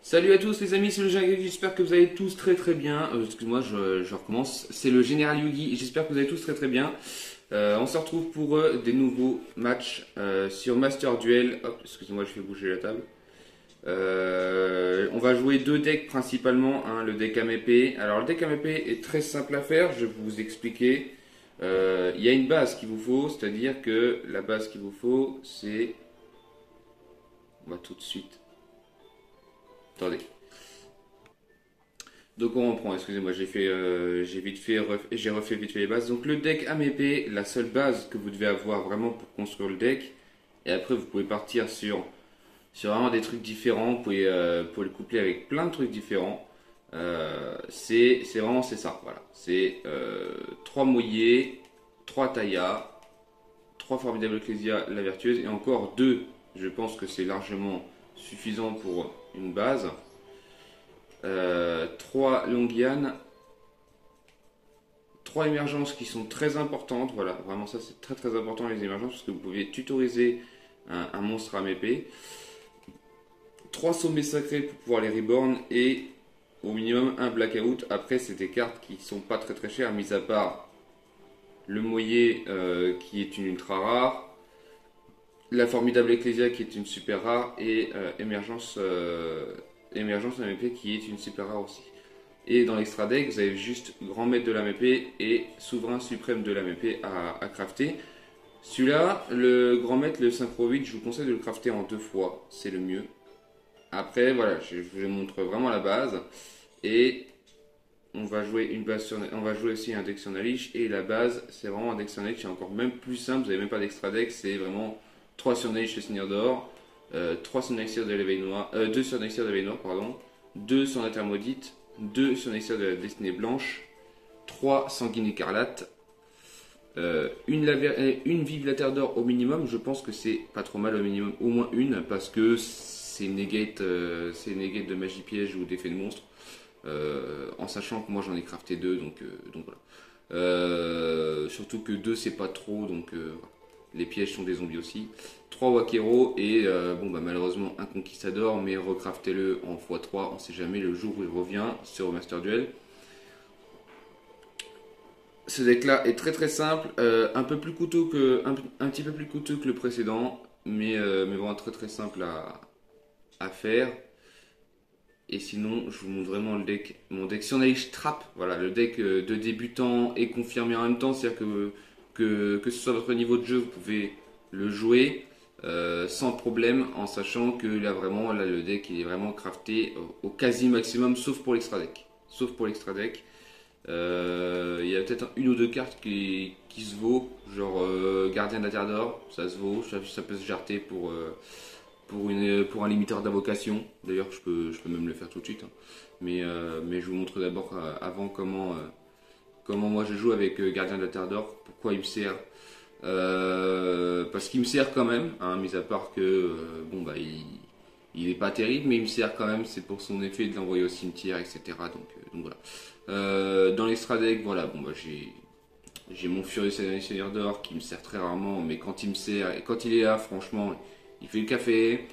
Salut à tous les amis, c'est le Général Yugi, j'espère que vous allez tous très très bien. Excuse-moi, je recommence. C'est le Général Yugi, j'espère que vous allez tous très très bien. On se retrouve pour des nouveaux matchs sur Master Duel. Hop, excusez-moi, je fais bouger la table. On va jouer deux decks principalement, hein, le deck AMP. Alors le deck AMP est très simple à faire, je vais vous expliquer. Il y a une base qu'il vous faut, c'est-à-dire que la base qu'il vous faut, c'est... On va tout de suite... Attendez. Donc on reprend, excusez-moi, j'ai refait vite fait les bases. Donc le deck AMP, la seule base que vous devez avoir vraiment pour construire le deck. Et après vous pouvez partir sur vraiment des trucs différents. Vous pouvez le coupler avec plein de trucs différents. C'est ça, voilà. C'est 3 mouillés, 3 Taya, 3 formidables Ecclesia, la vertueuse, et encore 2. Je pense que c'est largement suffisant pour une base. 3 Longian, 3 émergences qui sont très importantes. Voilà, vraiment ça c'est très très important les émergences parce que vous pouvez tutoriser un monstre à épée. 3 sommets sacrés pour pouvoir les reborn et au minimum un blackout. Après c'est des cartes qui sont pas très très chères, mis à part le Moyer qui est une ultra rare, la formidable Ecclesia qui est une super rare et Émergence de l'AMP qui est une super rare aussi. Et dans l'extra deck, vous avez juste Grand Maître de l'AMP et Souverain Suprême de l'AMP à crafter. Celui-là, le Grand Maître, le Synchro 8, je vous conseille de le crafter en 2 fois, c'est le mieux. Après, voilà, je vous montre vraiment la base. Et on va jouer on va jouer aussi un deck sur Nalish. Et la base, c'est vraiment un deck sur Nalish, c'est encore même plus simple, vous n'avez même pas d'extra deck, c'est vraiment 3 sur Nalish le Seigneur d'Or. 3 sur Nexir de l'éveil noir, 2 sur Nexir de l'éveil noir, pardon, 2 sur Nature maudite, 2 sur Nexir de la destinée blanche, 3 sanguine écarlate, une vive la terre d'or au minimum. Je pense que c'est pas trop mal au minimum, au moins une, parce que c'est negate de magie piège ou d'effet de monstre, en sachant que moi j'en ai crafté 2, donc voilà. Surtout que 2 c'est pas trop, donc voilà. Les pièges sont des zombies aussi. 3 Wakero et bon bah malheureusement un Conquistador, mais recraftez-le en x3, on sait jamais le jour où il revient sur Master Duel. Ce deck là est très très simple, un peu plus coûteux un petit peu plus coûteux que le précédent, mais vraiment très très simple à faire. Et sinon, je vous montre vraiment le deck, mon deck sur Nalish Trap, voilà, le deck de débutant et confirmé en même temps, c'est-à-dire que ce soit votre niveau de jeu, vous pouvez le jouer sans problème, en sachant que là vraiment, là, le deck il est vraiment crafté au quasi maximum, sauf pour l'extra deck. Sauf pour l'extra deck. Il y a peut-être une ou deux cartes qui se vaut, genre Gardien de la Terre d'Or, ça se vaut, ça peut se jarter pour un limiteur d'invocation. D'ailleurs, je peux même le faire tout de suite, hein. Mais je vous montre d'abord avant comment moi je joue avec Gardien de la Terre d'Or, pourquoi il me sert. Parce qu'il me sert quand même, hein, mis à part que bon bah il est pas terrible, mais il me sert quand même, c'est pour son effet de l'envoyer au cimetière, etc. Donc voilà. Dans l'extra deck, voilà, bon bah j'ai mon Furieux Seigneur d'Or qui me sert très rarement, mais quand il me sert, et quand il est là, franchement, il fait le café.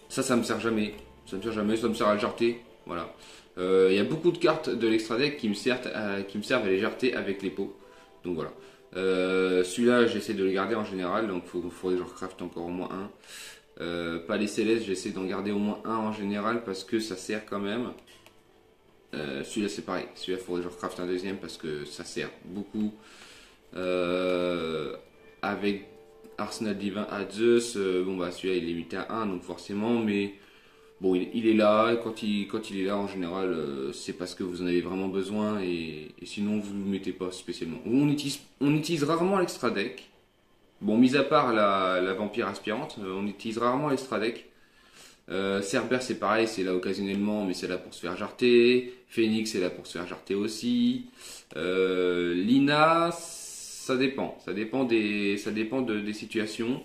Ça me sert jamais. Ça me sert jamais, ça me sert à le jarter. Voilà. Il y a beaucoup de cartes de l'extra deck qui me servent à les jarter avec les pots. Donc voilà. Celui-là, j'essaie de le garder en général, donc il faudrait que je recraft encore au moins un. Pas les célestes, j'essaie d'en garder au moins un en général parce que ça sert quand même. Celui-là c'est pareil, celui-là il faudrait que je recraft un deuxième parce que ça sert beaucoup. Avec Arsenal Divin à Zeus, bon bah celui-là il est limité à 1 donc forcément, mais bon il est là, quand il est là en général c'est parce que vous en avez vraiment besoin et sinon vous ne le mettez pas spécialement. On utilise rarement l'extra deck. Bon, mis à part la vampire aspirante, on utilise rarement l'extra deck. Cerber c'est pareil, c'est là occasionnellement, mais c'est là pour se faire jarter. Phoenix c'est là pour se faire jarter aussi. Lina, ça dépend des situations,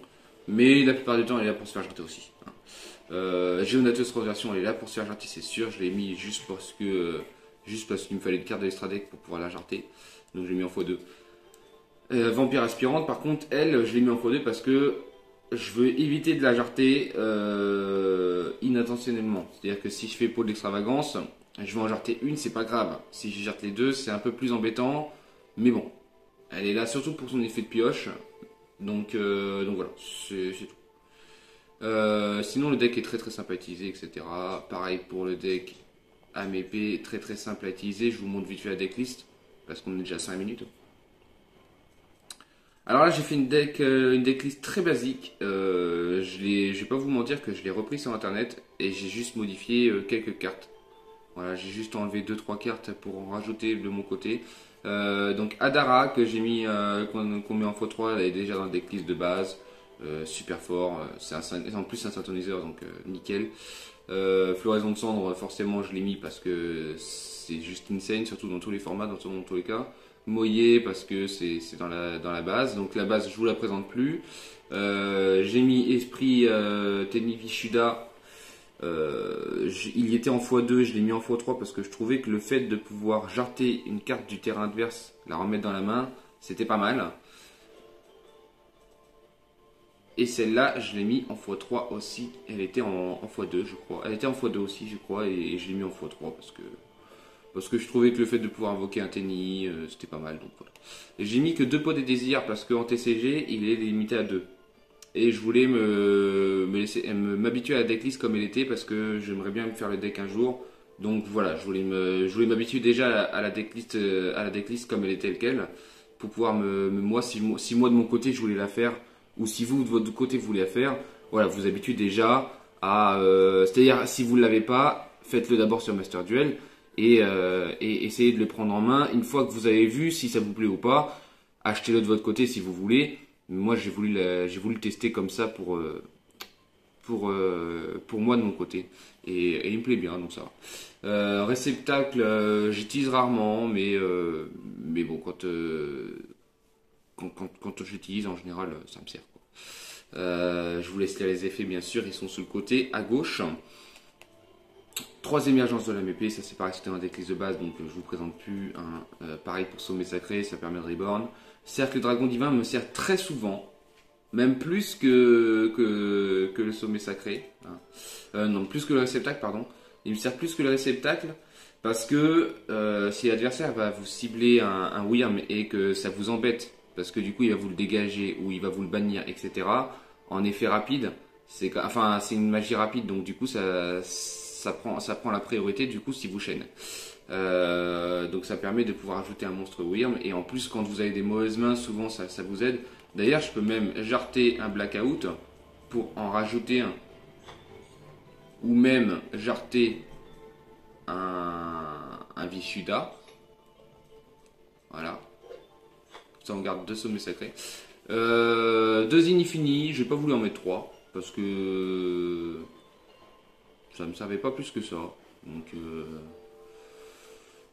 mais la plupart du temps elle est là pour se faire jarter aussi, hein. Geonatus Reversion elle est là pour se faire jarter, c'est sûr, je l'ai mis juste parce qu'il me fallait une carte de l'extra deck pour pouvoir la jarter, donc je l'ai mis en x2. Vampire aspirante par contre, elle, je l'ai mis en x2 parce que je veux éviter de la jarter inintentionnellement. C'est-à-dire que si je fais pot d'extravagance, je vais en jarter une, c'est pas grave. Si je jarte les deux, c'est un peu plus embêtant. Mais bon, elle est là surtout pour son effet de pioche. Donc voilà, c'est tout. Sinon, le deck est très très simple à utiliser, etc. Pareil pour le deck AMP, très très simple à utiliser. Je vous montre vite fait la decklist, parce qu'on est déjà à 5 minutes. Alors là, j'ai fait une decklist très basique. Je vais pas vous mentir que je l'ai repris sur internet et j'ai juste modifié quelques cartes. Voilà, j'ai juste enlevé deux trois cartes pour en rajouter de mon côté. Donc Adara que j'ai mis, qu'on met en x3, elle est déjà dans le decklist de base. Super fort, en plus c'est un synthoniseur donc nickel. Floraison de cendre, forcément je l'ai mis parce que c'est juste insane, surtout dans tous les formats, dans tous les cas. Moyer parce que c'est dans la base, donc la base je vous la présente plus. J'ai mis Esprit Tenmi Vishuda. Il y était en x2, je l'ai mis en x3 parce que je trouvais que le fait de pouvoir jarter une carte du terrain adverse, la remettre dans la main, c'était pas mal. Et celle-là, je l'ai mis en x3 aussi. Elle était en x2, je crois. Elle était en x2 aussi, je crois, et je l'ai mis en x3 parce que je trouvais que le fait de pouvoir invoquer un Tenni, c'était pas mal. Donc voilà. J'ai mis que 2 pots des désirs parce qu'en TCG, il est limité à 2. Et je voulais m'habituer à la decklist comme elle était parce que j'aimerais bien me faire le deck un jour. Donc voilà, je voulais m'habituer déjà à la decklist comme elle était telle quelle pour pouvoir moi si moi de mon côté je voulais la faire ou si vous de votre côté vous voulez la faire, voilà, vous habituez déjà à c'est-à-dire si vous ne l'avez pas, faites-le d'abord sur Master Duel et essayez de le prendre en main une fois que vous avez vu si ça vous plaît ou pas. Achetez-le de votre côté si vous voulez. Moi, j'ai voulu le tester comme ça pour moi de mon côté. Et il me plaît bien, donc ça va. Réceptacle, j'utilise rarement, mais bon, quand j'utilise, en général, ça me sert, quoi. Je vous laisse lire les effets, bien sûr, ils sont sur le côté, à gauche. 3 émergences de la MP, ça c'est pareil, c'était un decklist de base, donc je vous présente plus. Pareil pour Sommet Sacré, ça permet de reborn. Cercle Dragon Divin me sert très souvent, même plus que le Sommet Sacré. Non, plus que le réceptacle, pardon. Il me sert plus que le réceptacle, parce que si l'adversaire va vous cibler un Wyrm et que ça vous embête, parce que du coup il va vous le dégager ou il va vous le bannir, etc. En effet rapide, c'est une magie rapide, donc du coup ça prend la priorité du coup si vous chaînez. Donc ça permet de pouvoir ajouter un monstre Wyrm et en plus quand vous avez des mauvaises mains souvent ça vous aide. D'ailleurs je peux même jarter un Blackout pour en rajouter un ou même jarter un Vishuda. Voilà. Ça on garde 2 sommets sacrés. 2 Inifini, j'ai pas voulu en mettre 3 parce que ça me servait pas plus que ça. Donc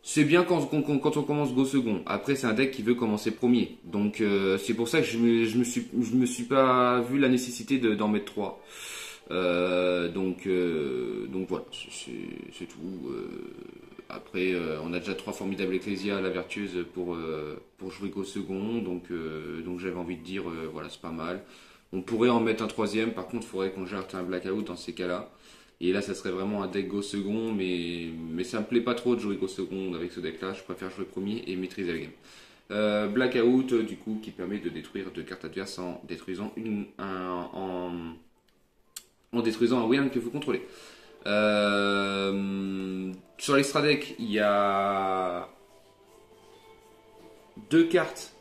c'est bien quand on commence go second. Après c'est un deck qui veut commencer premier. Donc c'est pour ça que je me suis pas vu la nécessité d'en mettre 3. Donc voilà, c'est tout. Après on a déjà 3 formidables Ecclesia à la vertueuse pour jouer go second. Donc j'avais envie de dire voilà, c'est pas mal. On pourrait en mettre un troisième, par contre il faudrait qu'on jarte un Blackout dans ces cas-là. Et là, ça serait vraiment un deck go second, mais ça me plaît pas trop de jouer go second avec ce deck-là. Je préfère jouer premier et maîtriser la game. Blackout, du coup, qui permet de détruire 2 cartes adverses en détruisant en détruisant un Wyrm que vous contrôlez. Sur l'extra deck, il y a 2 cartes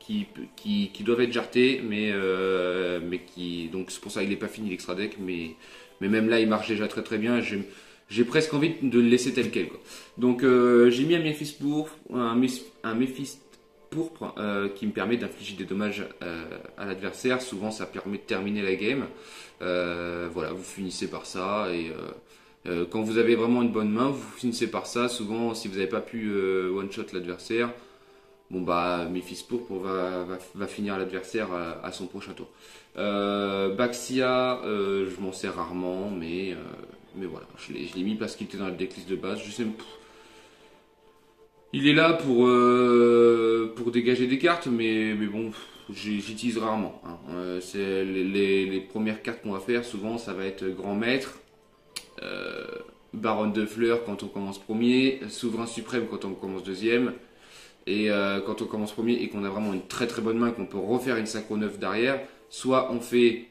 qui doivent être jartées, mais qui donc c'est pour ça qu'il n'est pas fini l'extra deck, mais même là il marche déjà très très bien. J'ai presque envie de le laisser tel quel, quoi. Donc j'ai mis un Méphiste pourpre qui me permet d'infliger des dommages à l'adversaire. Souvent ça permet de terminer la game. Voilà, vous finissez par ça et quand vous avez vraiment une bonne main, vous finissez par ça. Souvent si vous n'avez pas pu one shot l'adversaire, bon bah Méphiste pourpre va finir l'adversaire à son prochain tour. Baxia, je m'en sers rarement, mais voilà, je l'ai mis parce qu'il était dans la decklist de base. Je sais, Il est là pour dégager des cartes, mais bon, j'utilise rarement, hein. C'est les premières cartes qu'on va faire, souvent ça va être Grand Maître, euh, Baronne de Fleurs quand on commence premier, Souverain Suprême quand on commence deuxième, et quand on commence premier et qu'on a vraiment une très très bonne main, qu'on peut refaire une synchro 9 derrière, soit on fait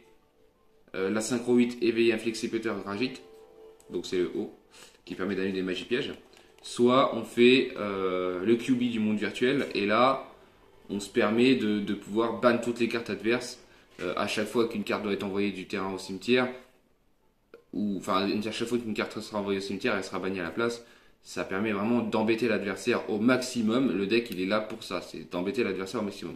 la synchro 8 éveillé inflexipéteur Gragite, donc c'est le haut, qui permet d'annuler des magies pièges. Soit on fait le QB du monde virtuel, et là, on se permet de pouvoir ban toutes les cartes adverses à chaque fois qu'une carte doit être envoyée du terrain au cimetière, ou enfin, à chaque fois qu'une carte sera envoyée au cimetière, elle sera bannie à la place. Ça permet vraiment d'embêter l'adversaire au maximum. Le deck, il est là pour ça, c'est d'embêter l'adversaire au maximum.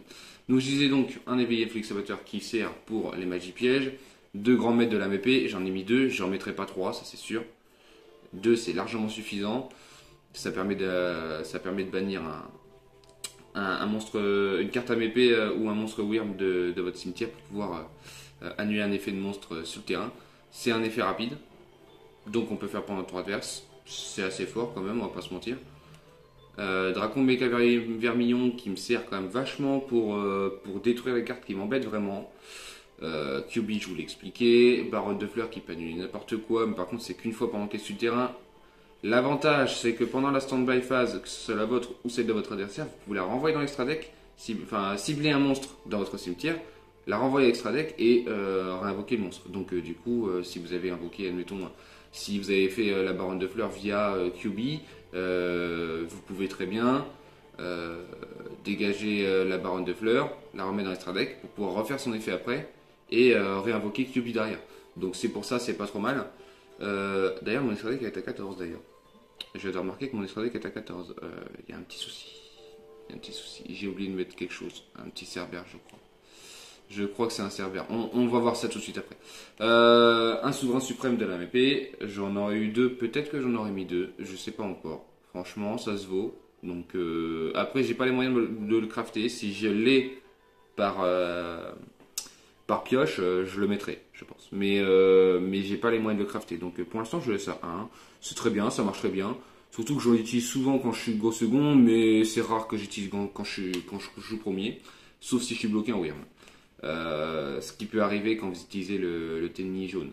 Donc, je disais donc un éveillé flexibateur qui sert pour les magies pièges, deux grands maîtres de la MP, j'en ai mis deux, j'en mettrai pas trois, ça c'est sûr. Deux, c'est largement suffisant. Ça permet de bannir un monstre, une carte AMP ou un monstre Wyrm de votre cimetière pour pouvoir annuler un effet de monstre sur le terrain. C'est un effet rapide, donc on peut faire pendant le tour adverse. C'est assez fort quand même, on va pas se mentir. Dracon Mecha Vermillon qui me sert quand même vachement pour détruire les cartes qui m'embêtent vraiment. QB, je vous l'ai expliqué. Baronne de Fleurs qui peut annuler n'importe quoi, mais par contre c'est qu'une fois pendant qu'elle est sur le terrain. L'avantage, c'est que pendant la stand-by phase, que ce soit la vôtre ou celle de votre adversaire, vous pouvez la renvoyer dans l'extra deck, cibler un monstre dans votre cimetière, la renvoyer à l'extra deck et réinvoquer le monstre. Donc du coup, si vous avez invoqué, admettons, si vous avez fait la baronne de fleurs via QB, vous pouvez très bien dégager la baronne de fleurs, la remettre dans l'extra deck pour pouvoir refaire son effet après et réinvoquer QB derrière. Donc c'est pour ça, c'est pas trop mal. D'ailleurs, mon extra deck est à 14 d'ailleurs. Je dois remarquer que mon extra deck est à 14. Il y a un petit souci. Il y a un petit souci. J'ai oublié de mettre quelque chose. Un petit cerbère, je crois. Je crois que c'est un cerbère. On va voir ça tout de suite après. Un souverain suprême de la MP. J'en aurais eu deux. Peut-être que j'en aurais mis deux. Je sais pas encore. Franchement, ça se vaut. Donc après, j'ai pas les moyens de le crafter. Si je l'ai par par pioche, je le mettrai, je pense. Mais j'ai pas les moyens de le crafter. Donc pour l'instant, je laisse à 1. C'est très bien, ça marche très bien. Surtout que j'en utilise souvent quand je suis go second, mais c'est rare que j'utilise quand je joue premier. Sauf si je suis bloqué en Wyrm. Ce qui peut arriver quand vous utilisez le tennis jaune.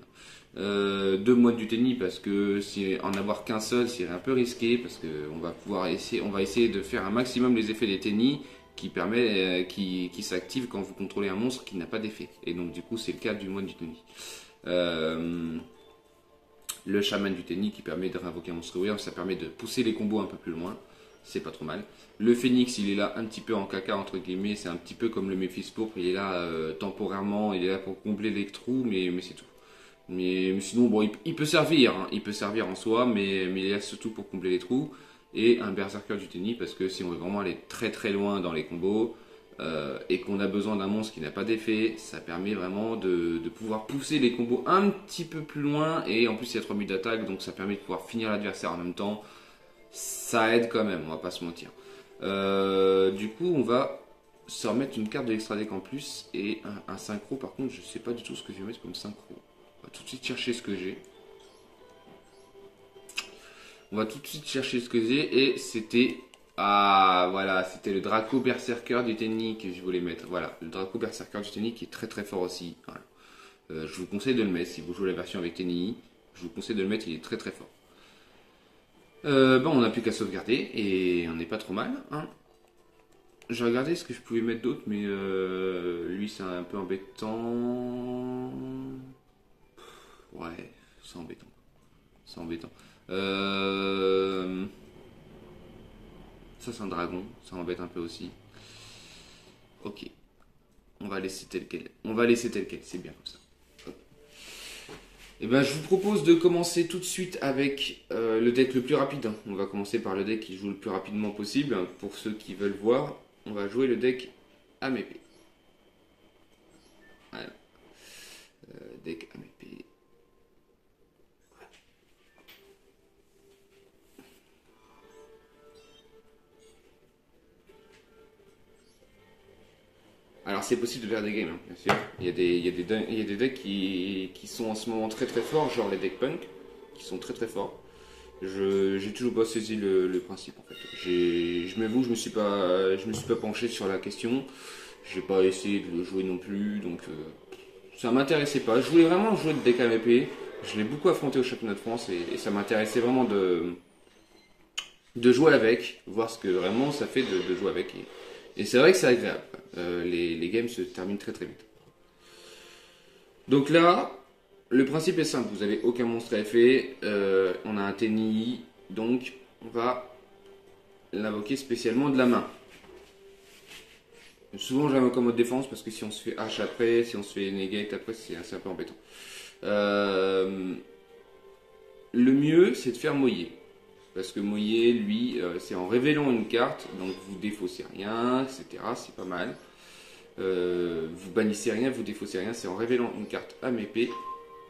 Deux modes du tennis parce que si en avoir qu'un seul, c'est un peu risqué parce que on va essayer de faire un maximum les effets des tennis qui s'active quand vous contrôlez un monstre qui n'a pas d'effet. Et donc du coup c'est le cas du mode du tennis. Le chaman du tennis qui permet de réinvoquer un monstre Wyrm, ça permet de pousser les combos un peu plus loin. C'est pas trop mal. Le phénix, il est là un petit peu en caca entre guillemets, c'est un petit peu comme le Méphispourpre, il est là temporairement, il est là pour combler les trous, mais c'est tout. Mais sinon, bon, il peut servir, hein. Il peut servir en soi, mais il est là surtout pour combler les trous. Et un berserker du tennis, parce que si on veut vraiment aller très très loin dans les combos, et qu'on a besoin d'un monstre qui n'a pas d'effet, ça permet vraiment de pouvoir pousser les combos un petit peu plus loin, et en plus il y a 3 minutes d'attaque, donc ça permet de pouvoir finir l'adversaire en même temps. Ça aide quand même, on va pas se mentir. Du coup, on va se remettre une carte de l'extra deck en plus, et un synchro, par contre, je sais pas du tout ce que je vais mettre comme synchro. On va tout de suite chercher ce que j'ai. On va tout de suite chercher ce que j'ai, et c'était... Ah, voilà, c'était le Draco Berserker du tennis que je voulais mettre. Voilà, le Draco Berserker du tennis qui est très très fort aussi. Voilà. Je vous conseille de le mettre si vous jouez la version avec tennis. Je vous conseille de le mettre, il est très très fort. Bon, on n'a plus qu'à sauvegarder et on n'est pas trop mal, hein. J'ai regardé ce que je pouvais mettre d'autre, mais lui c'est un peu embêtant. Ouais, c'est embêtant. C'est embêtant. Ça c'est un dragon, ça m'embête un peu aussi. Ok, on va laisser tel quel. On va laisser tel quel, c'est bien comme ça. Et ben, je vous propose de commencer tout de suite avec le deck le plus rapide. On va commencer par le deck qui joue le plus rapidement possible. Pour ceux qui veulent voir, on va jouer le deck AMP. Voilà. Deck AMP. Alors c'est possible de faire des games, hein, bien sûr. Il y a des decks qui sont en ce moment très très forts, genre les decks punk, qui sont très très forts. J'ai toujours pas saisi le principe en fait. Je m'avoue, je me suis pas penché sur la question. J'ai pas essayé de le jouer non plus, donc ça m'intéressait pas. Je voulais vraiment jouer de deck AMP. Je l'ai beaucoup affronté au championnat de France et ça m'intéressait vraiment de jouer avec, voir ce que vraiment ça fait de jouer avec. Et c'est vrai que c'est agréable. Les games se terminent très très vite. Donc là, le principe est simple. Vous avez aucun monstre à effet. On a un TNI, donc on va l'invoquer spécialement de la main. Souvent j'invoque en mode défense parce que si on se fait H après, si on se fait negate après, c'est un peu embêtant. Le mieux, c'est de faire moyer. Parce que moyer, lui, c'est en révélant une carte, donc vous défaussez rien, etc. C'est pas mal. Vous bannissez rien, vous défaussez rien, c'est en révélant une carte à épée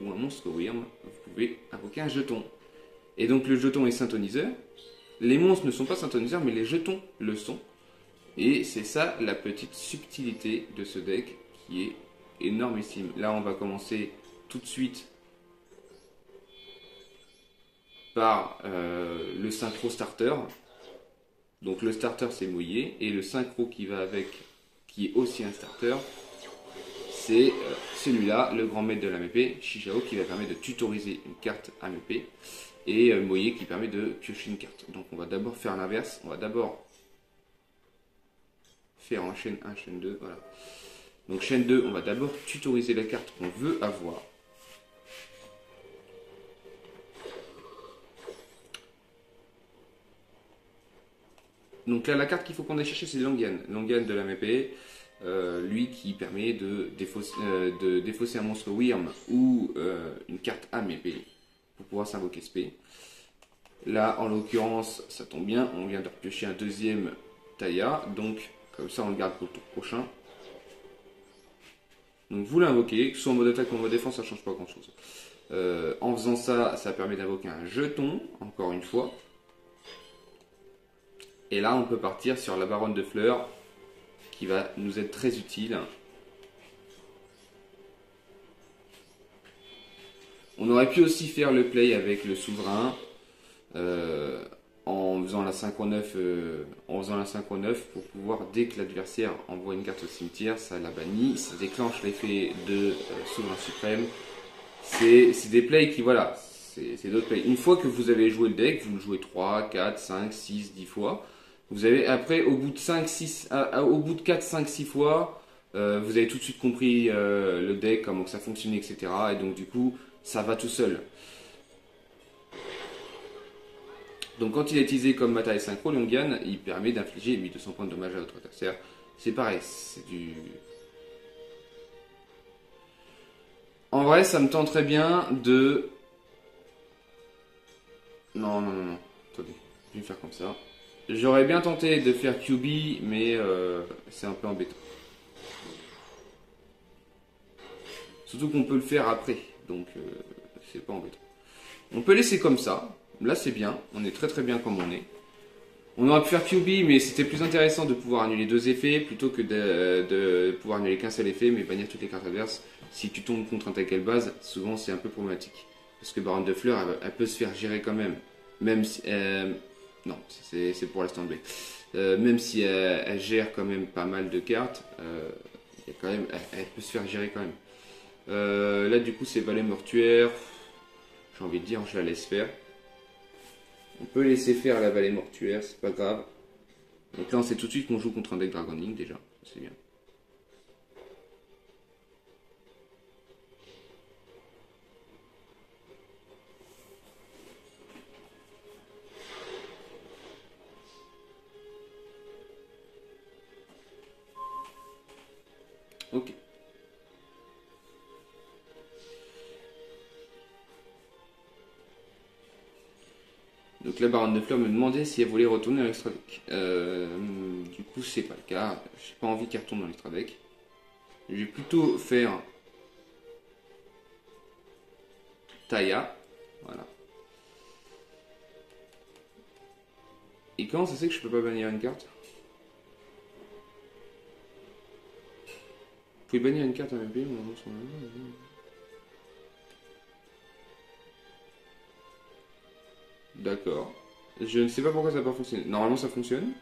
ou un monstre Wyrm, vous pouvez invoquer un jeton. Et donc le jeton est synthoniseur. Les monstres ne sont pas synthoniseurs, mais les jetons le sont. Et c'est ça la petite subtilité de ce deck qui est énormissime. Là, on va commencer tout de suite par le synchro starter. Donc le starter c'est mouillé et le synchro qui va avec, qui est aussi un starter, c'est celui-là, le grand maître de l'AMP, Shijao, qui va permettre de tutoriser une carte AMP et Moyer qui permet de piocher une carte. Donc on va d'abord faire l'inverse, on va d'abord faire en chaîne 1, chaîne 2, voilà. Donc chaîne 2, on va d'abord tutoriser la carte qu'on veut avoir. Donc là, la carte qu'il faut qu'on aille chercher, c'est Langan. Langan de la MP, lui qui permet de défausser un monstre Wyrm ou une carte AMP pour pouvoir s'invoquer SP. Là, en l'occurrence, ça tombe bien, on vient de repiocher un deuxième Taya, donc comme ça on le garde pour le tour prochain. Donc vous l'invoquez, que ce soit en mode attaque ou en mode défense, ça ne change pas grand chose. En faisant ça, ça permet d'invoquer un jeton, encore une fois. Et là, on peut partir sur la baronne de fleurs, qui va nous être très utile. On aurait pu aussi faire le play avec le souverain, en faisant la synchro 9 pour pouvoir, dès que l'adversaire envoie une carte au cimetière, ça la bannit, ça déclenche l'effet de souverain suprême. C'est des plays qui, voilà, c'est d'autres plays. Une fois que vous avez joué le deck, vous le jouez 3, 4, 5, 6, 10 fois. Vous avez après, au bout de 5, 6, au bout de 4, 5, 6 fois, vous avez tout de suite compris le deck, comment ça fonctionnait, etc. Et donc du coup, ça va tout seul. Donc quand il est utilisé comme matériel synchro, Longan, il permet d'infliger 1200 points de dommage à votre adversaire. C'est pareil, c'est du... En vrai, ça me tenterait bien de... Non, non, non, non. Attendez, je vais faire comme ça. J'aurais bien tenté de faire QB, mais c'est un peu embêtant. Surtout qu'on peut le faire après, donc c'est pas embêtant. On peut laisser comme ça. Là, c'est bien. On est très très bien comme on est. On aurait pu faire QB, mais c'était plus intéressant de pouvoir annuler 2 effets plutôt que de pouvoir annuler qu'un seul effet, mais bannir toutes les cartes adverses. Si tu tombes contre un tackle base, souvent c'est un peu problématique. Parce que Baronne de Fleurs, elle peut se faire gérer quand même. Même si... non, c'est pour l'instant B. Même si elle gère quand même pas mal de cartes, y a quand même, elle peut se faire gérer quand même. Là, du coup, c'est Valet Mortuaire. J'ai envie de dire, je la laisse faire. On peut laisser faire la Vallée Mortuaire, c'est pas grave. Donc là, on sait tout de suite qu'on joue contre un deck Dragoning déjà, c'est bien. Ok. Donc la baronne de fleurs me demandait si elle voulait retourner dans l'extra deck. Du coup, c'est pas le cas. J'ai pas envie qu'elle retourne dans l'extra deck. Je vais plutôt faire Taya. Voilà. Et comment ça c'est que je peux pas bannir une carte? Vous pouvez bannir une carte à MP ou un son... D'accord. Je ne sais pas pourquoi ça n'a pas fonctionné. Normalement ça fonctionne.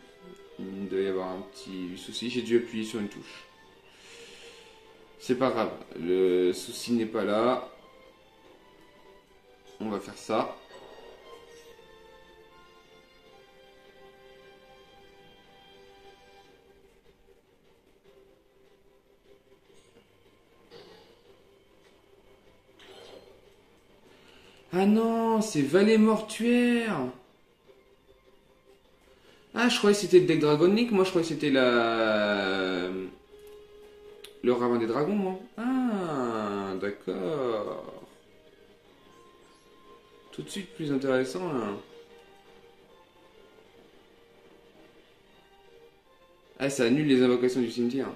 Il doit y avoir un petit souci. J'ai dû appuyer sur une touche. C'est pas grave. Le souci n'est pas là. On va faire ça. Ah non, c'est Vallée Mortuaire. Ah, je croyais que c'était le deck Dragon Link. Moi, je croyais que c'était le ravin des dragons, moi. Ah, d'accord. Tout de suite plus intéressant, là. Ah, ça annule les invocations du cimetière.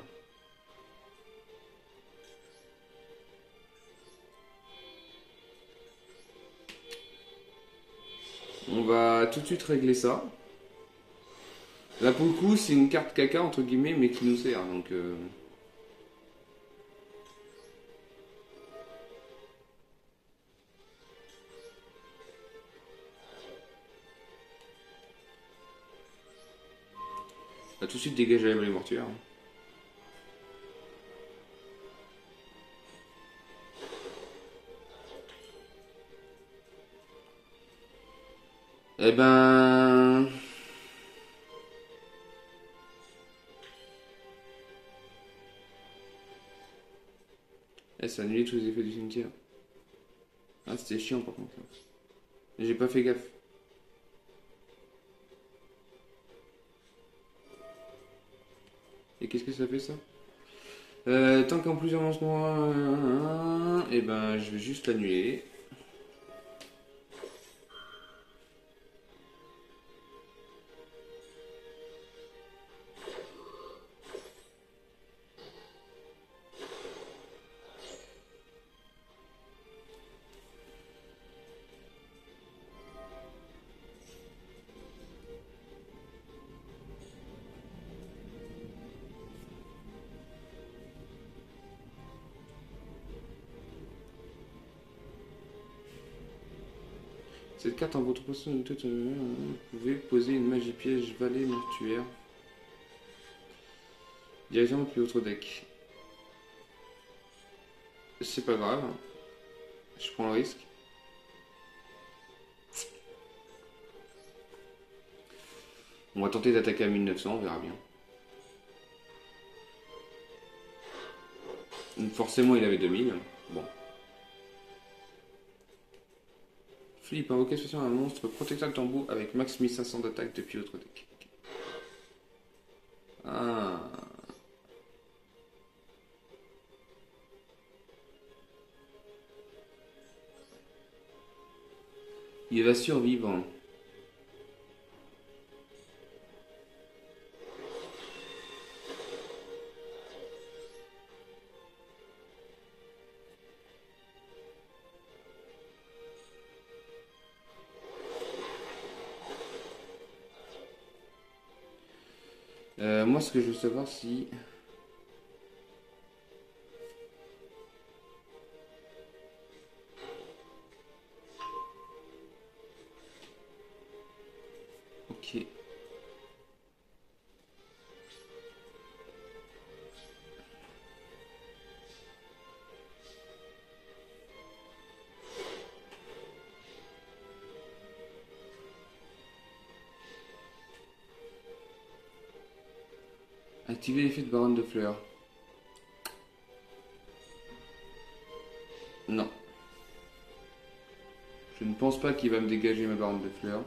On va tout de suite régler ça. Là, pour le coup, c'est une carte caca, entre guillemets, mais qui nous sert. Donc, on va tout de suite dégager les mortuaires. Eh ben... Eh, ça annule tous les effets du cimetière. Ah, c'était chiant, par contre. J'ai pas fait gaffe. Et qu'est-ce que ça fait, ça? Tant qu'en plusieurs lancements... Eh ben, je vais juste l'annuler. Cette carte en votre possession de toute... vous pouvez poser une magie piège Vallée Mortuaire directement depuis votre deck. C'est pas grave. Je prends le risque. On va tenter d'attaquer à 1900, on verra bien. Donc forcément, il avait 2000. Bon. Philippe, invoquez spécialement un monstre protecteur de tambour avec max 1500 d'attaque depuis votre deck. Ah. Il va survivre. Moi, ce que je veux savoir, si... Ok. Activer l'effet de baronne de fleurs. Non. Je ne pense pas qu'il va me dégager ma baronne de fleurs.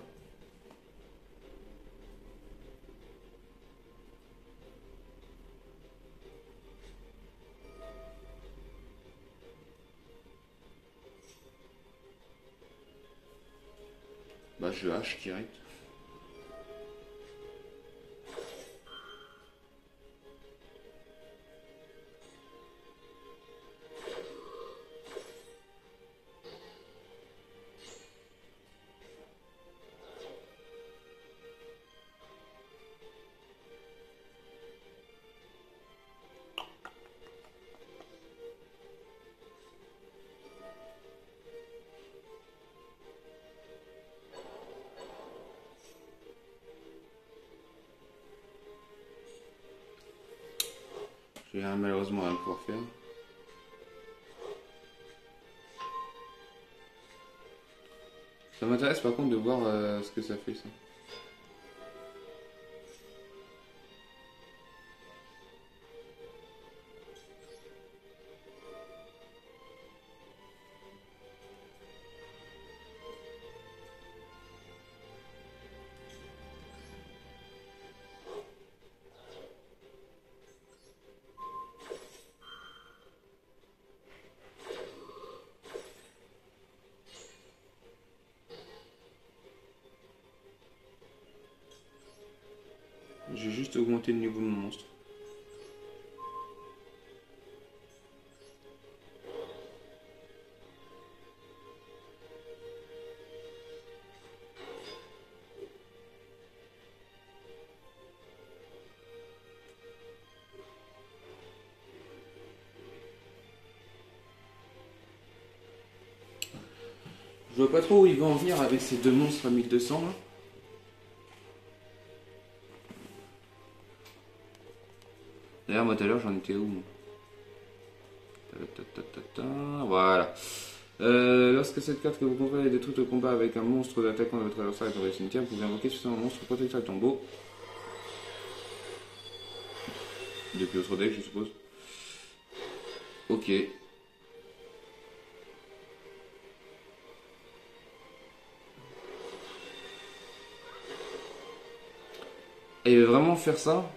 Bah, je hache direct. Je vais malheureusement rien pouvoir faire. Ça m'intéresse par contre de voir ce que ça fait ça. J'ai juste augmenté le niveau de mon monstre. Je vois pas trop où il va en venir avec ces deux monstres à 1200 là. D'ailleurs, moi tout à l'heure j'en étais où moi? Voilà. Lorsque cette carte que vous contrôlez est détruite au combat avec un monstre d'attaquant de votre adversaire est tombé au cimetière, vous pouvez invoquer sur un monstre protecteur du tombeau. Depuis votre deck, je suppose. Ok. Et il veut vraiment faire ça?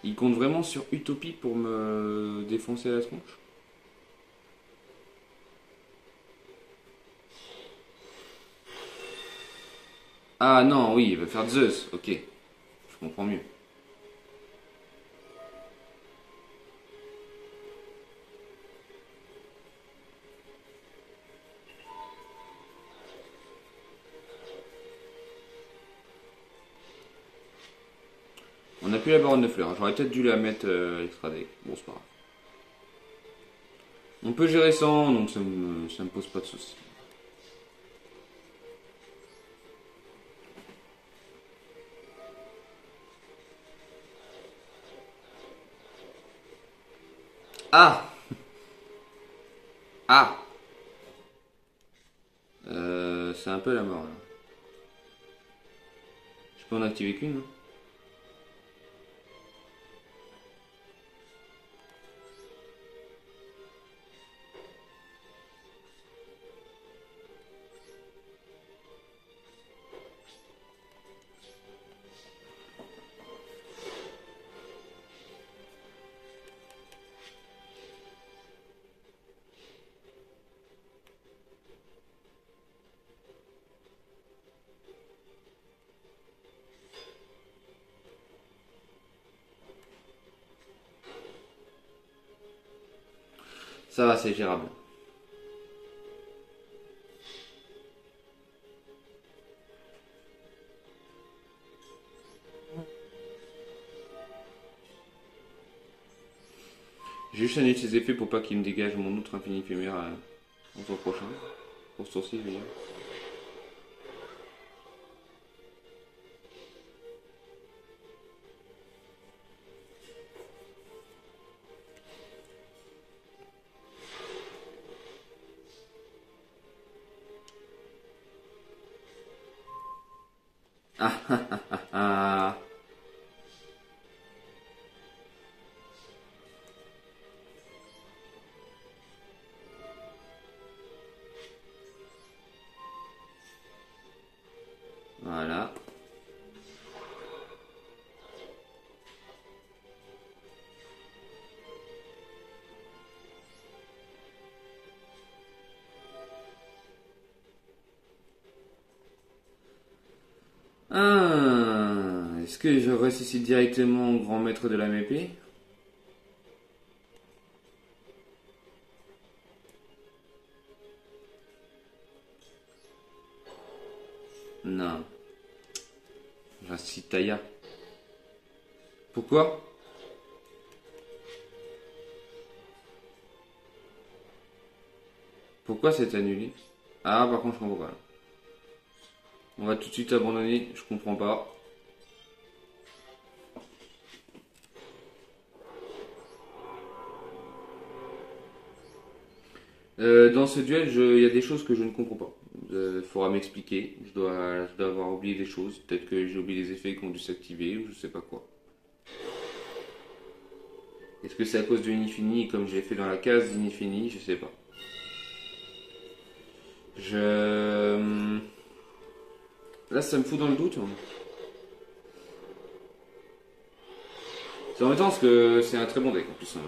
Il compte vraiment sur Utopie pour me défoncer la tronche? Ah non, oui, il veut faire Zeus. Ok. Je comprends mieux. On n'a plus la baronne de fleurs. J'aurais peut-être dû la mettre extra deck. Bon, c'est pas grave. On peut gérer sans, donc ça me pose pas de soucis. Ah! Ah! C'est un peu la mort là. Je peux en activer qu'une, hein. Ça va, c'est gérable. J'ai juste annulé ses effets pour pas qu'il me dégage mon outre infini éphémère au tour prochain. Pour ce tour-ci, je veux dire. Ah ah ah ah ah. Voilà. Ah, est-ce que je ressuscite directement au grand maître de la MP? Non. Je ressuscite Taya. Pourquoi? Pourquoi c'est annulé? Ah, par contre, je comprends pas. On va tout de suite abandonner, je comprends pas. Dans ce duel, il y a des choses que je ne comprends pas. Il faudra m'expliquer. Je dois avoir oublié des choses. Peut-être que j'ai oublié les effets qui ont dû s'activer ou je sais pas quoi. Est-ce que c'est à cause de Inifini comme j'ai fait dans la case d'Inifini? Je sais pas. Je. Là, ça me fout dans le doute, hein. C'est embêtant parce que c'est un très bon deck en plus, hein.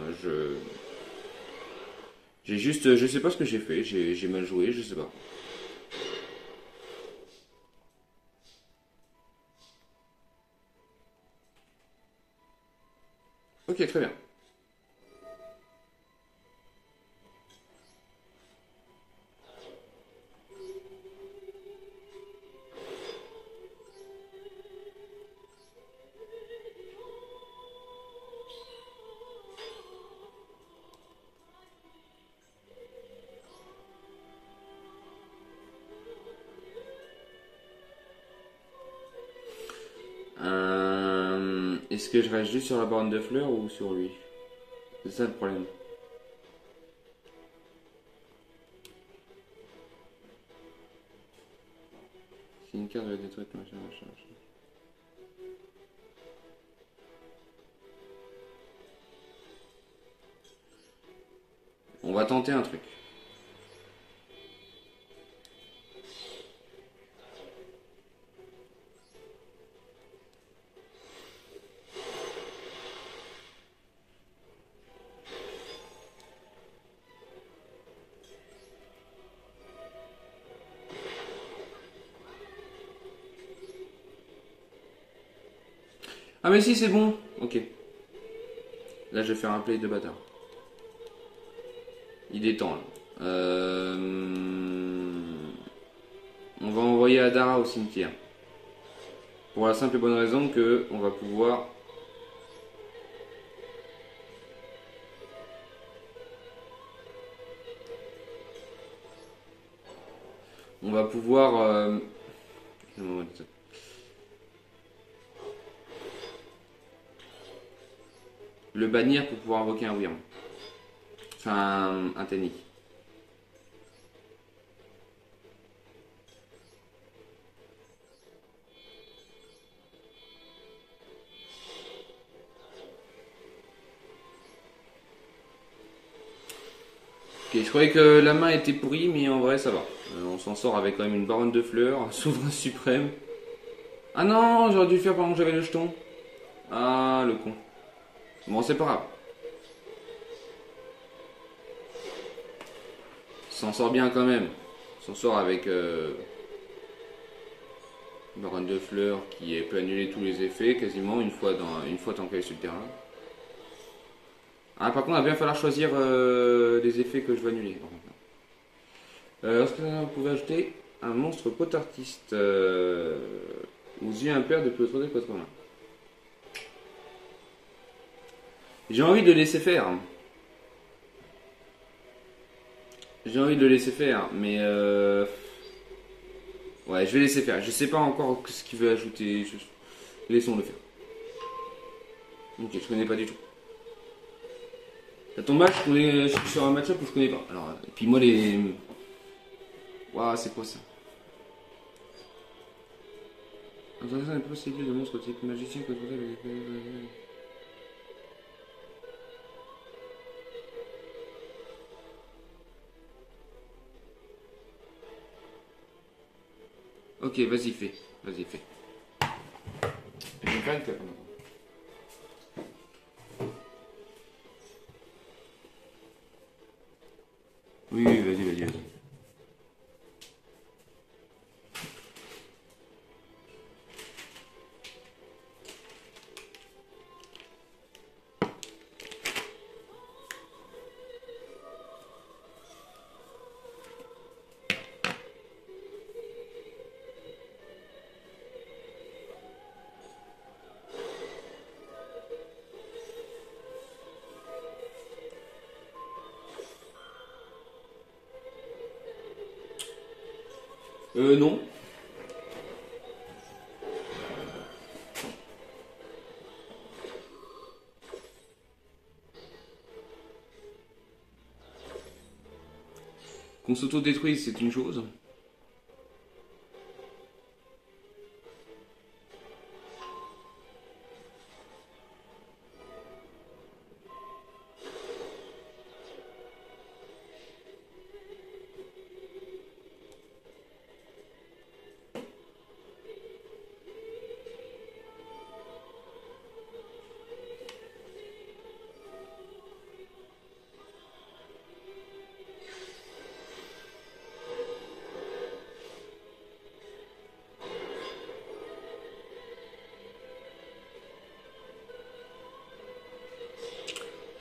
J'ai juste. Je sais pas ce que j'ai fait. J'ai mal joué, je sais pas. Ok, très bien. Est-ce que je reste juste sur la baronne de fleurs ou sur lui? C'est ça le problème. Si une carte doit être détruite, machin, machin, machin. On va tenter un truc. Ah mais si c'est bon. Ok. Là je vais faire un play de bâtard. Il est temps là. On va envoyer Adara au cimetière. Pour la simple et bonne raison que on va pouvoir. On va pouvoir. Le bannir pour pouvoir invoquer un Wyrm. Enfin un Tenny. Ok, je croyais que la main était pourrie, mais en vrai ça va. On s'en sort avec quand même une baronne de fleurs, un souverain suprême. Ah non, j'aurais dû le faire pendant que j'avais le jeton. Ah le con. Bon c'est pas grave. S'en sort bien quand même. S'en sort avec une baronne de fleurs qui peut annuler tous les effets quasiment une fois tant qu'elle est sur le terrain. Ah par contre il va bien falloir choisir les effets que je vais annuler. Est-ce que vous pouvez ajouter un monstre potartiste aux yeux impairs de plus de 80? J'ai envie de laisser faire. J'ai envie de le laisser faire, mais ouais, je vais laisser faire. Je sais pas encore ce qu'il veut ajouter. Laissons-le faire. Ok, je connais pas du tout. Ça tombe mal, je suis sur un match-up où je connais pas. Alors, et puis moi les. Waouh, c'est quoi ça? Intéressant les possibilités de monstres type magicien que vous avez. Ok, vas-y, fais. Vas-y, fais. Je vais me faire une clap. Oui, oui, vas-y, vas-y, vas-y. Non. qu'on s'auto-détruise, c'est une chose.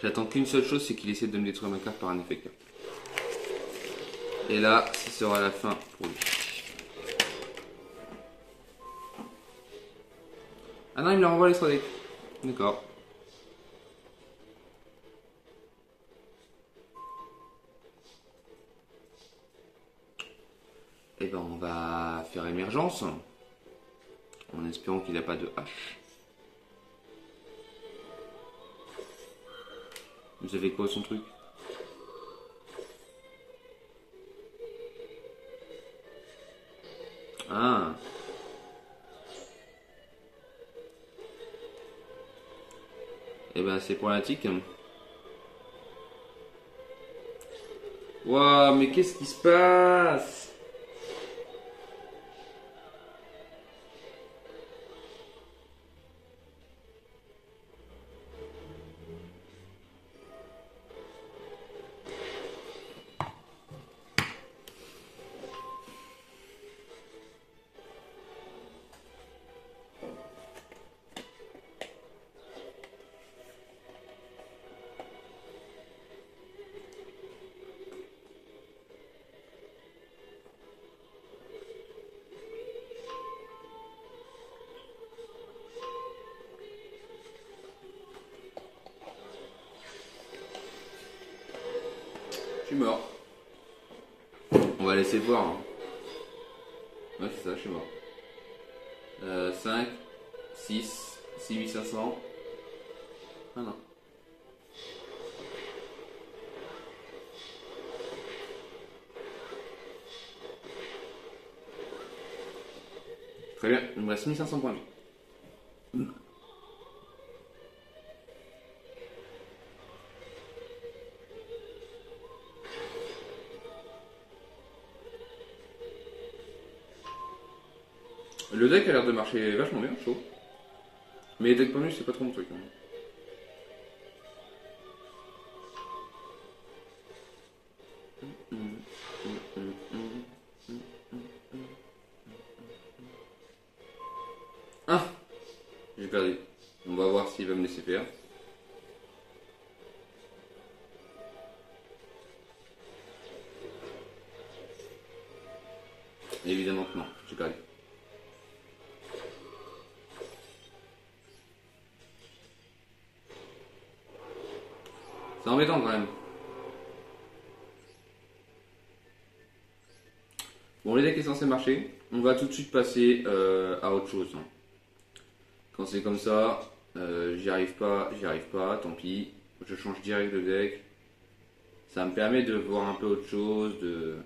J'attends qu'une seule chose, c'est qu'il essaie de me détruire ma carte par un effet de carte. Et là, ce sera la fin pour lui. Ah non, il me la renvoie l'extra deck. D'accord. Et ben on va faire émergence. En espérant qu'il n'a pas de hache. Vous avez quoi son truc? Ah. Et ben c'est problématique. Waouh, mais qu'est-ce qui se passe? Je suis mort. On va laisser voir. Hein. Ouais, c'est ça, je suis mort. 5, 6, 6500. Ah non. Très bien, il me reste 1500 points de vie. Le deck a l'air de marcher vachement bien, chaud. Mais les decks bonus, c'est pas trop mon truc. Hein. Ah, j'ai perdu. On va voir s'il va me laisser faire. Évidemment que non, j'ai perdu. C'est embêtant quand même. Bon, les decks est censé marcher. On va tout de suite passer à autre chose. Hein. Quand c'est comme ça, j'y arrive pas, tant pis. Je change direct de deck. Ça me permet de voir un peu autre chose, de...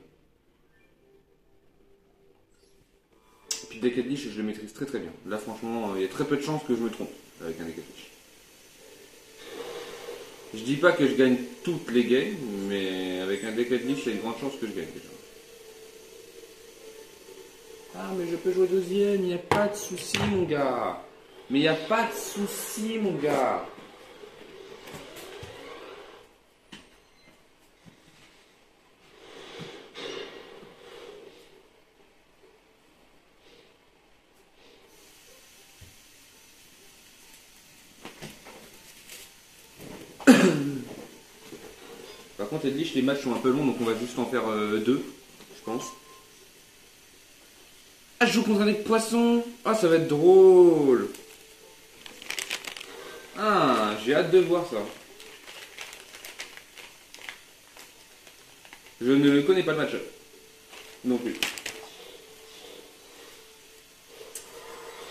Puis le deck Edlich, je le maîtrise très très bien. Là franchement, il y a très peu de chances que je me trompe avec un deck Edlich. Je dis pas que je gagne toutes les games, mais avec un deck Edlich, il y a une grande chance que je gagne déjà. Ah mais je peux jouer deuxième, il n'y a pas de souci mon gars. Mais il n'y a pas de souci mon gars. Par contre, Edlich, les matchs sont un peu longs, donc on va juste en faire deux, je pense. Ah, je joue contre un deck poisson. Ah, ça va être drôle. Ah, j'ai hâte de voir ça. Je ne le connais pas le match-up. Non plus.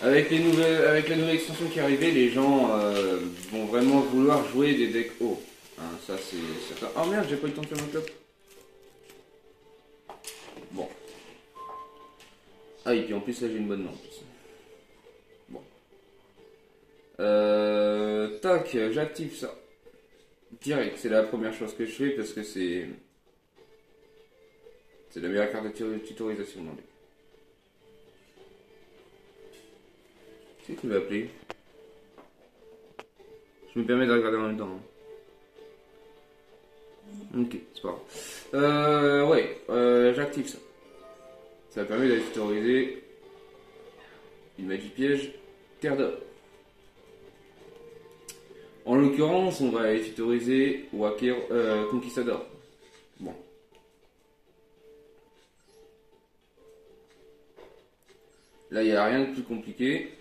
Avec la nouvelle extension qui est arrivée, les gens vont vraiment vouloir jouer des decks hauts. Hein, ça c'est certain. Oh merde, j'ai pas eu le temps de faire mon club. Ah, et puis en plus, là, j'ai une bonne main en plus. Bon. Tac, j'active ça. Direct, c'est la première chose que je fais parce que c'est la meilleure carte de tutorisation dans le deck. C'est qui m'a appelé. Je me permets de regarder en même temps. Ok, c'est pas grave. Ouais, j'active ça. Ça me permet d'aller tutoriser une magie piège, terre d'or. En l'occurrence, on va aller tutoriser Waker Conquistador. Bon. Là, il n'y a rien de plus compliqué.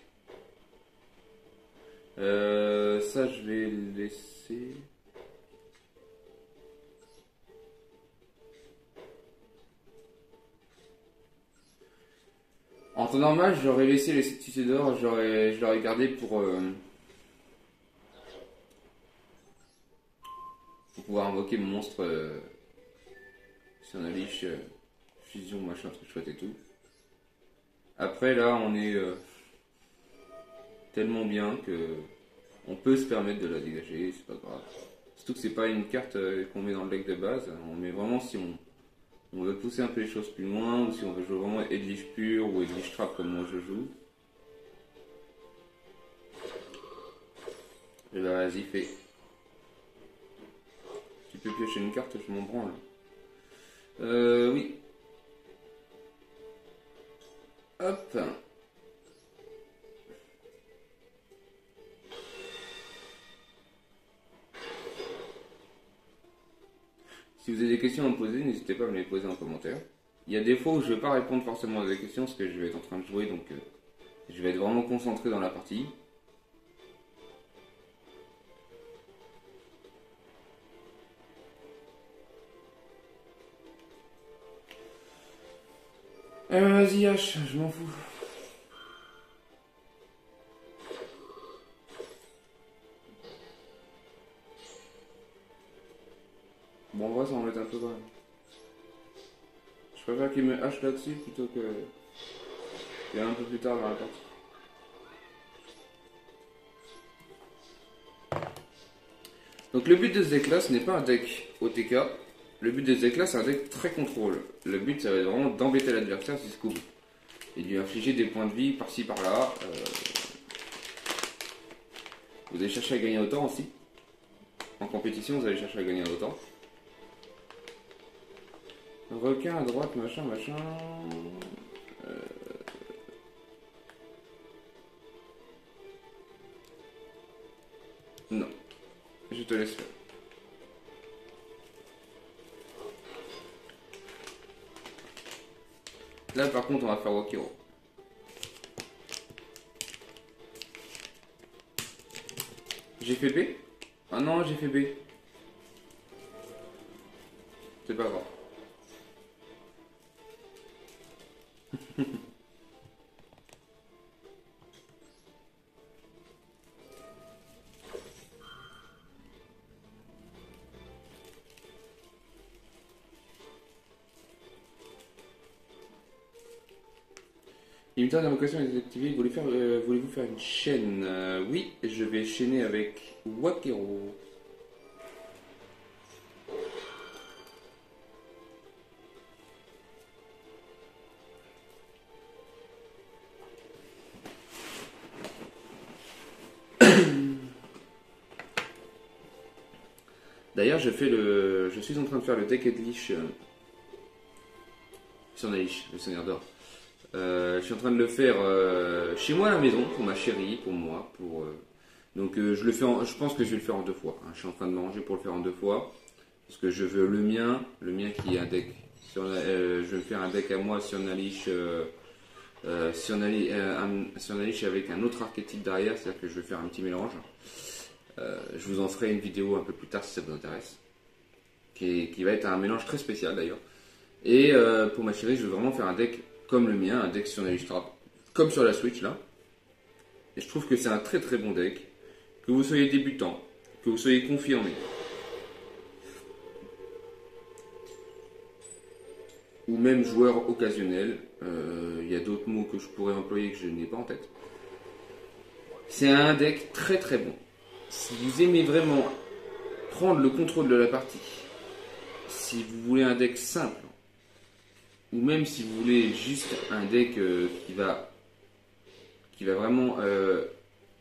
Ça, je vais le laisser. En temps normal, j'aurais laissé les Tucédor, je l'aurais gardé pour pouvoir invoquer mon monstre sur la liche fusion, machin, truc chouette et tout. Après, là, on est tellement bien que on peut se permettre de la dégager, c'est pas grave. Surtout que c'est pas une carte qu'on met dans le deck de base, on met vraiment si on veut pousser un peu les choses plus loin, ou si on veut jouer vraiment Edwige pur ou Edwige trap comme moi je joue. Et bah vas-y, fais. Tu peux piocher une carte, je m'en branle. Oui. Hop. Si vous avez des questions à me poser, n'hésitez pas à me les poser en commentaire. Il y a des fois où je ne vais pas répondre forcément à des questions parce que je vais être en train de jouer, donc je vais être vraiment concentré dans la partie. Vas-y H, je m'en fous. Bon, on va s'en mettre un peu quand même. Je préfère qu'il me hache là-dessus plutôt que un peu plus tard dans la partie. Donc le but de ce deck là, ce n'est pas un deck OTK. Le but de ce deck là, c'est un deck très contrôle. Le but, ça va être vraiment d'embêter l'adversaire jusqu'au bout. Et de lui infliger des points de vie par-ci par-là. Vous allez chercher à gagner autant aussi. En compétition, vous allez chercher à gagner autant. Requin à droite, machin, machin. Non. Je te laisse faire. Là, par contre, on va faire Wakiro. J'ai fait B? Ah non, j'ai fait B. C'est pas grave. Limiteur d'invocation est désactivé. Voulez-vous faire une chaîne? Oui, je vais chaîner avec Wakiro. D'ailleurs, je suis en train de faire le deck Edlich sur Nalish, le Seigneur d'Or. Je suis en train de le faire chez moi à la maison, pour ma chérie, pour moi. Donc je pense que je vais le faire en 2 fois. Hein. Je suis en train de manger pour le faire en 2 fois. Parce que je veux le mien qui est un deck. Je vais me faire un deck à moi sur Nalish. Sur Nalish avec un autre archétype derrière, c'est-à-dire que je vais faire un petit mélange. Je vous en ferai une vidéo un peu plus tard si ça vous intéresse. Qui va être un mélange très spécial d'ailleurs. Et pour ma chérie, je veux vraiment faire un deck comme le mien, un deck sur Nalish Trap, comme sur la Switch là. Et je trouve que c'est un très très bon deck. Que vous soyez débutant, que vous soyez confirmé. ou même joueur occasionnel. Il y a d'autres mots que je pourrais employer que je n'ai pas en tête. C'est un deck très très bon. Si vous aimez vraiment prendre le contrôle de la partie, si vous voulez un deck simple, ou même si vous voulez juste un deck qui va vraiment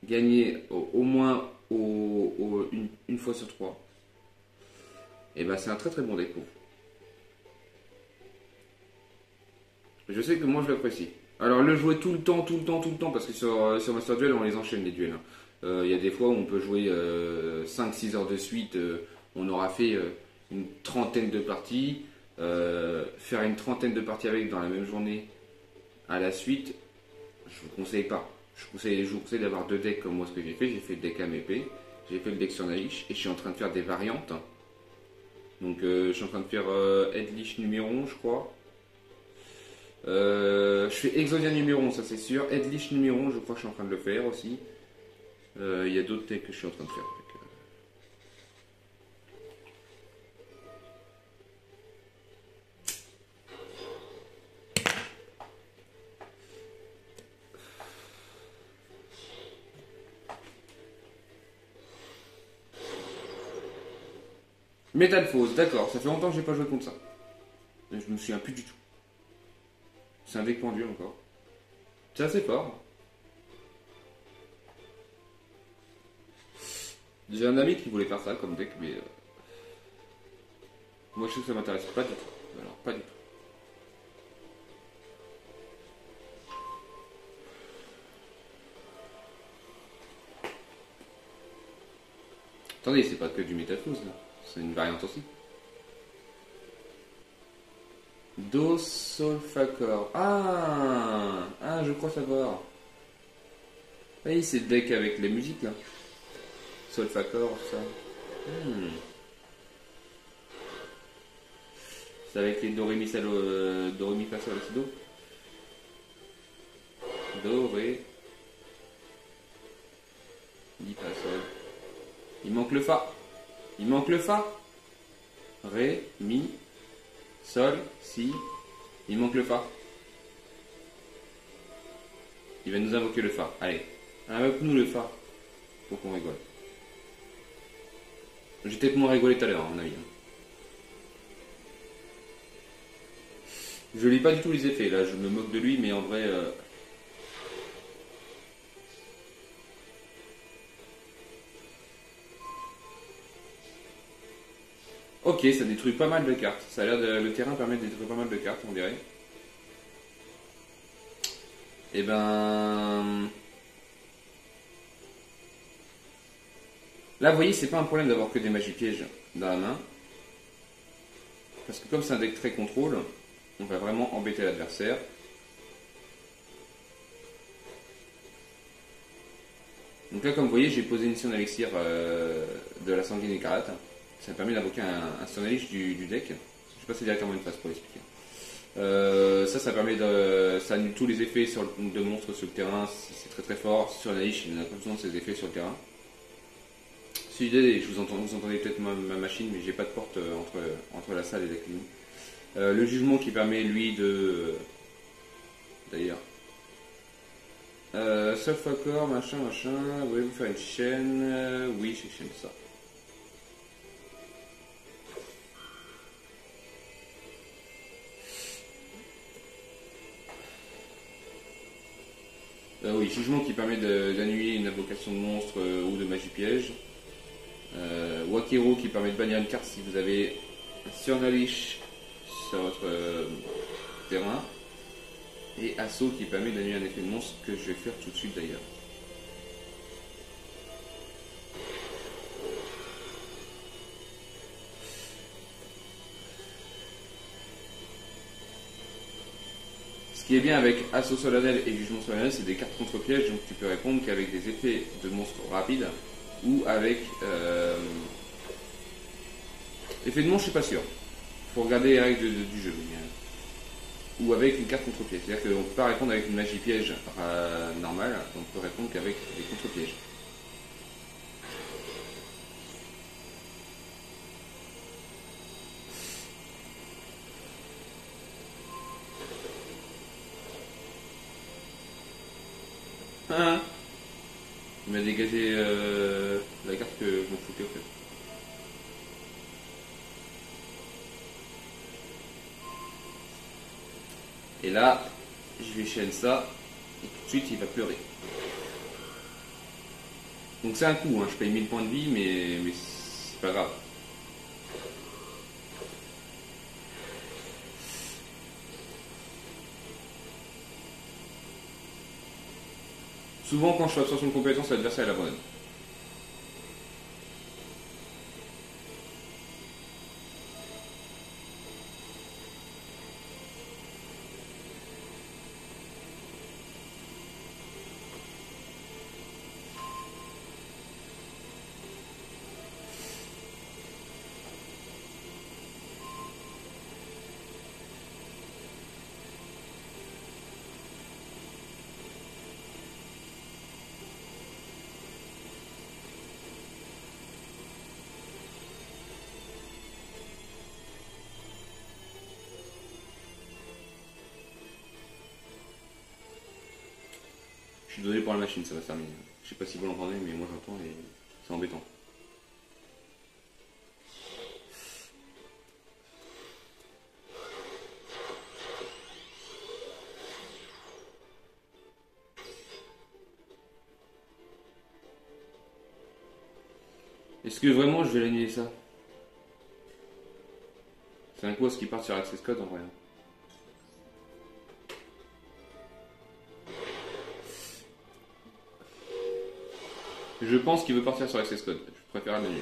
gagner au moins une fois sur trois, et ben c'est un très très bon deck pour vous. Je sais que moi je l'apprécie. Alors le jouer tout le temps, parce que sur Master Duel on les enchaîne les duels. Il y a des fois où on peut jouer 5-6 heures de suite, on aura fait une trentaine de parties. Faire une trentaine de parties avec dans la même journée à la suite, je vous conseille pas. Je vous conseille d'avoir deux decks comme moi ce que j'ai fait. J'ai fait le deck AMP, j'ai fait le deck sur Naish et je suis en train de faire des variantes. Donc je suis en train de faire Edlich Numéron, je crois. Je fais Exodia Numéron, ça c'est sûr. Edlich Numéron, je crois que je suis en train de le faire aussi. Il y a d'autres decks que je suis en train de faire. Metalphose, d'accord, ça fait longtemps que j'ai pas joué contre ça. Je me souviens plus du tout. C'est un deck pendu encore. C'est assez fort. J'ai un ami qui voulait faire ça comme deck, mais moi je sais que ça m'intéresse pas du tout. Alors, pas du tout. Attendez, c'est pas que du Metalphose là. C'est une variante aussi. Dosolfacor. Ah, je crois savoir. Oui, c'est le deck avec les musiques là. Solfacor, ça. C'est avec les do, ré, mi, fa, sol, la, si, do. Do, ré, mi, fa, sol. Il manque le fa. Il manque le fa. Ré, mi, sol, si. Il manque le fa. Il va nous invoquer le fa. Allez, invoque-nous le fa. Pour qu'on rigole. J'ai peut-être moins rigolé tout à l'heure, à mon avis. Je lis pas du tout les effets, là, je me moque de lui, mais en vrai... Ok, ça détruit pas mal de cartes. Ça a l'air le terrain permet de détruire pas mal de cartes, on dirait. Et ben... Là, vous voyez, c'est pas un problème d'avoir que des magies pièges dans la main. Parce que comme c'est un deck très contrôle, on va vraiment embêter l'adversaire. Donc là, comme vous voyez, j'ai posé une Sion Elixir de la Sanguine Écarlate. Ça me permet d'invoquer un Sion Elixir du deck. Je sais pas si c'est directement une phase pour l'expliquer. Ça permet de... Ça annule tous les effets de monstres sur le terrain. C'est très très fort. Sur Elixir, il n'a pas besoin de ces effets sur le terrain. Vous entendez peut-être ma machine, mais j'ai pas de porte entre la salle et la clinique. Le jugement qui permet lui de... D'ailleurs. Sauf accord, machin. Voulez-vous faire une chaîne? Oui, j'ai chaîne ça. Oui, jugement qui permet d'annuler une invocation de monstre ou de magie piège. Wakero qui permet de bannir une carte si vous avez un Surnalish sur votre terrain. Et Assaut qui permet d'annuler un effet de monstre que je vais faire tout de suite d'ailleurs. Ce qui est bien avec Assaut solennel et Jugement solennel, c'est des cartes contre-piège, donc tu peux répondre qu'avec des effets de monstres rapides ou avec effet de monstre, je suis pas sûr. Faut regarder les règles du jeu. Ou avec une carte contre-piège. C'est-à-dire qu'on ne peut pas répondre avec une magie piège normale, on peut répondre qu'avec des contre-pièges. Ah, il m'a dégagé la carte que je m'en foutais en fait. Et là, je lui chaîne ça, et tout de suite il va pleurer. Donc c'est un coup, hein. Je paye 1000 points de vie, mais c'est pas grave. Souvent quand je suis absorption de compétences, l'adversaire il abandonne. Je suis désolé pour la machine, ça va se terminer. Je sais pas si vous l'entendez, mais moi j'entends et c'est embêtant. Est-ce que vraiment je vais l'annuler ça? C'est un coup à ce qui part sur Access Code en vrai. Je pense qu'il veut partir sur Access Code. Je préfère l'annuler.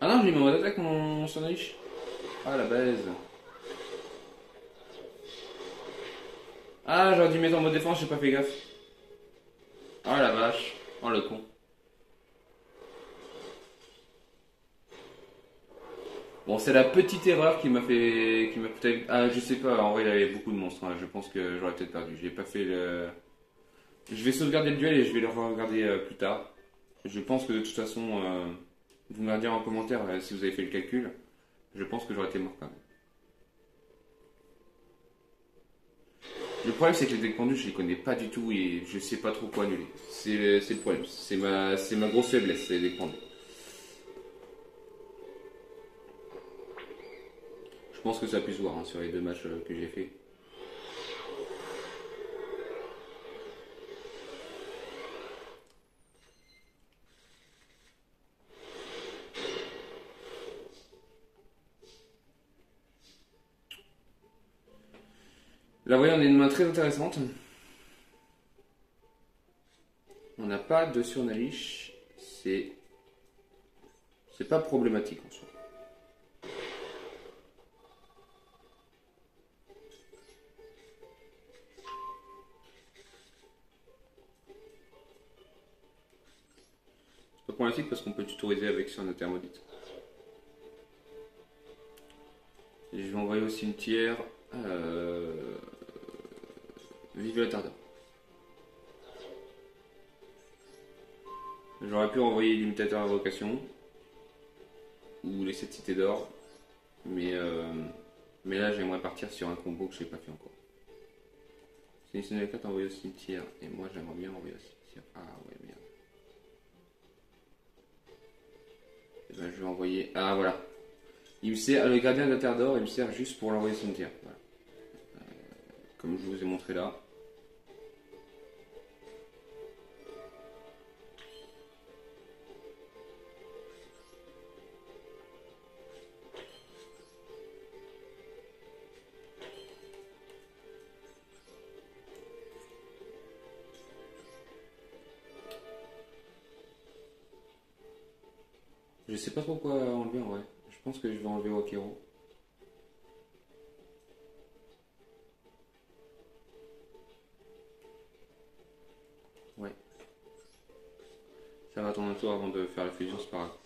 Ah non, j'ai mis en mode attaque mon sandwich. Ah la baise. Ah, j'aurais dû mettre en mode défense, j'ai pas fait gaffe. Ah la vache. Oh le con. Bon, c'est la petite erreur qui m'a fait. Qui m'a peut-être. Ah, je sais pas, en vrai, il y avait beaucoup de monstres. Hein. Je pense que j'aurais peut-être perdu. J'ai pas fait le. Je vais sauvegarder le duel et je vais le regarder plus tard. Je pense que de toute façon, vous me le dire en commentaire si vous avez fait le calcul. Je pense que j'aurais été mort quand même. Le problème, c'est que les decks pendus, je les connais pas du tout et je sais pas trop quoi annuler. C'est le problème. C'est ma grosse faiblesse, c'est les decks pendus. Je pense que ça a pu se voir hein, sur les deux matchs que j'ai fait. Là, voyez, on a une main très intéressante. On n'a pas de surnaliche. C'est pas problématique en soi. C'est pas problématique parce qu'on peut tutoriser avec sur un intermodite. Et je vais envoyer au cimetière Vive la Tardeur. J'aurais pu envoyer l'imitateur invocation ou les 7 cités d'or, mais, mais là j'aimerais partir sur un combo que je n'ai pas fait encore. Sélectionner la carte envoyer au cimetière, et moi j'aimerais bien envoyer au cimetière. Ah ouais, merde. Et ben, je vais envoyer. Ah voilà. Il me sert, le gardien de la Terre d'Or, il me sert juste pour l'envoyer au cimetière. Voilà. Comme je vous ai montré là. Je sais pas trop quoi enlever en vrai. Je pense que je vais enlever Wakero. Ouais. Ça va attendre un tour avant de faire la fusion, c'est pas grave.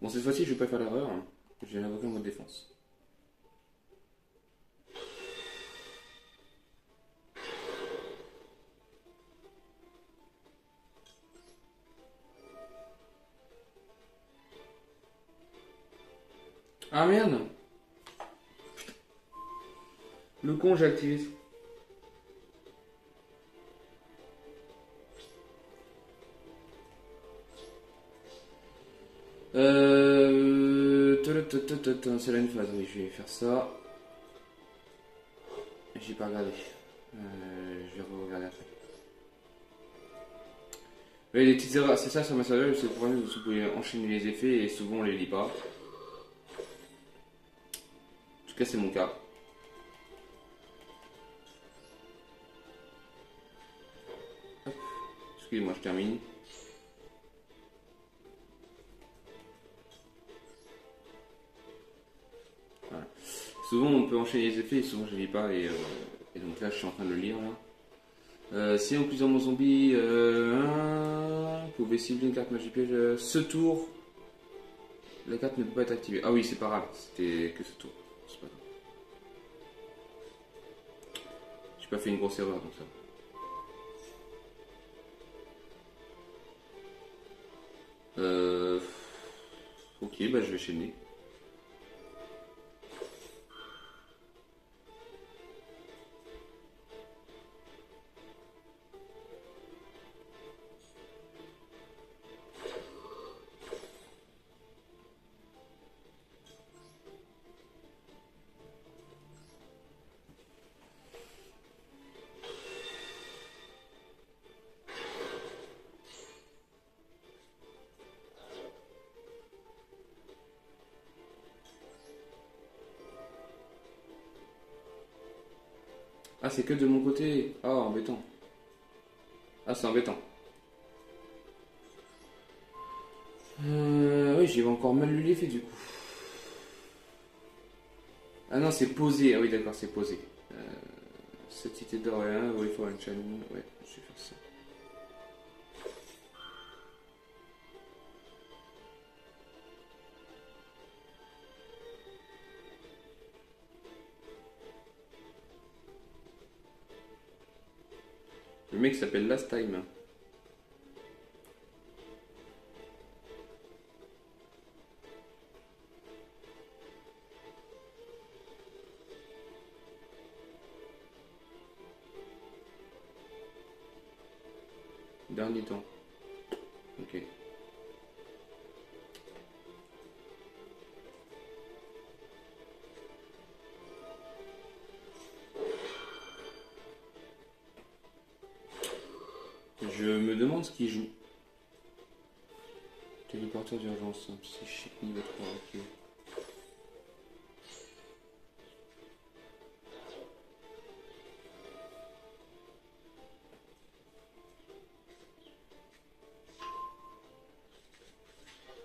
Bon, cette fois-ci, je vais pas faire l'erreur. Hein. Je vais l'invoquer en mode défense. Ah merde! Le con, j'ai activé ça. C'est là une phase, oui, je vais faire ça. J'ai pas regardé. Je vais regarder après. Oui, les petites erreurs, c'est ça sur ma serveur, c'est le problème, vous pouvez enchaîner les effets et souvent on les lit pas. En tout cas, c'est mon cas. Hop. Excusez-moi, je termine. Voilà. Souvent on peut enchaîner les effets et souvent je les lis pas et donc là je suis en train de le lire là. Si en plusieurs mots zombies, vous pouvez cibler une carte magie piège ce tour. La carte ne peut pas être activée. Ah oui, c'est pas grave, c'était que ce tour. C'est pas grave. J'ai pas fait une grosse erreur donc ça. Ok, bah je vais chaîner. Ah, c'est que de mon côté. Ah, embêtant. Ah, c'est embêtant. Oui, j'ai encore mal lu l'effet du coup. Ah non, c'est posé. Ah oui, d'accord, c'est posé. Cette cité d'or et un, oui, for un channel. Ouais, je vais faire ça. Le mec s'appelle Last Time. Dernier temps. Ok. Je me demande ce qu'il joue. Téléporteur d'urgence, psychique niveau 3, ok.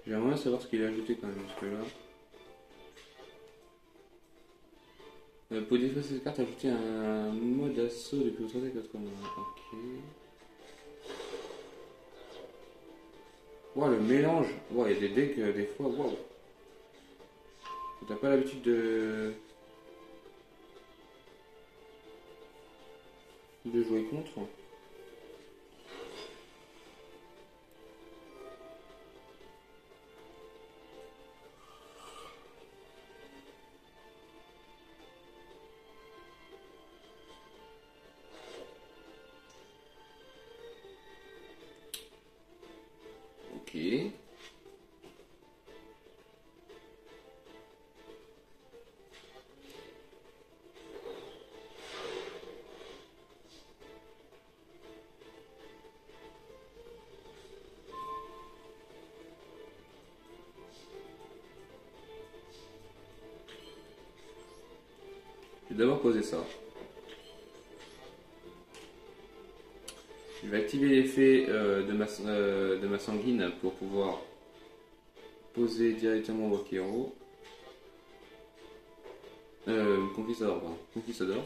J'aimerais bien savoir ce qu'il a ajouté quand même jusque là. Pour défaire cette carte, ajouter un mode assaut depuis votre attaque contre moi. Ok. Wow, le mélange. Wow, il y a des decks des fois. Wow. T'as pas l'habitude de jouer contre. Ok. Je vais d'abord poser ça. Je vais activer l'effet de ma sanguine pour pouvoir poser directement au Kero. Conquistador, pardon. Conquistador.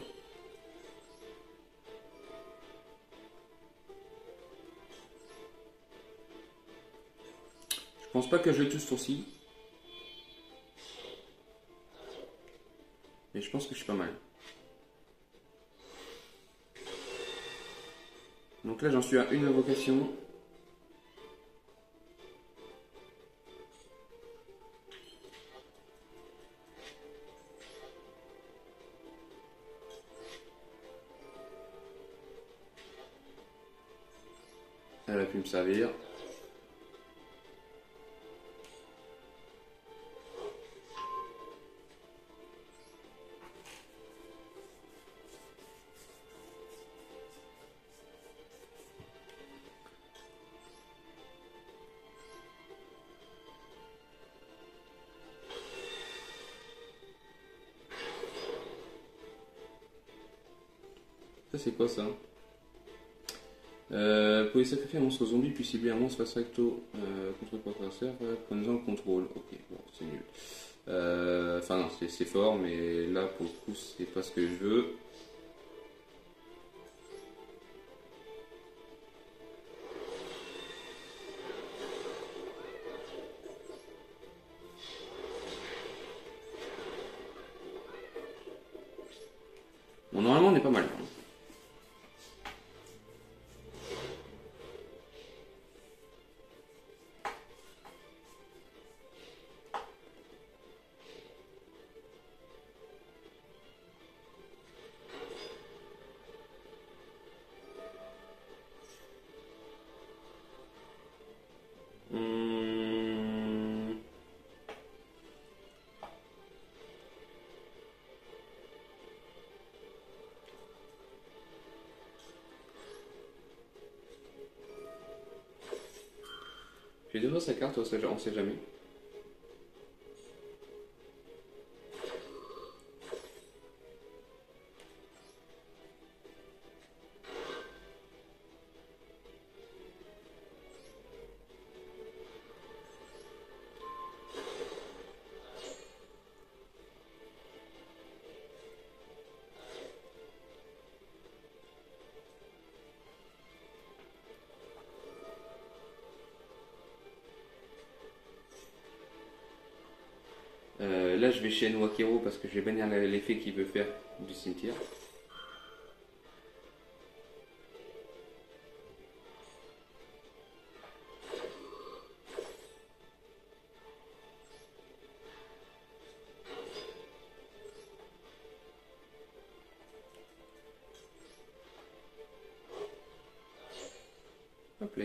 pense pas que je l'ai tous tour-ci. Mais je pense que je suis pas mal. Donc là, j'en suis à une invocation. Elle a pu me servir. Ça c'est quoi ça? Pouvez sacrifier un monstre zombie puis cibler un monstre face recto contre votre adversaire, prenant le contrôle. Ok, bon, c'est nul. Enfin, non, c'est fort, mais là pour le coup, c'est pas ce que je veux. Bon, normalement, on est pas mal. Hum, J'ai deux fois sa carte, on sait jamais. Là, je vais chez Nwakero parce que je vais bannir l'effet qu'il veut faire du cimetière. Hop là.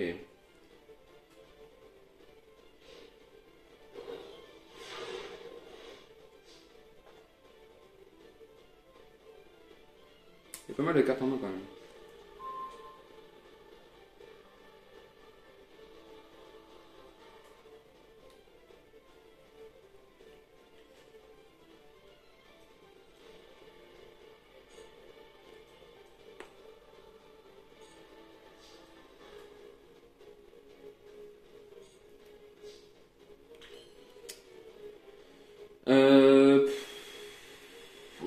Il y a pas mal de cartes en main quand même.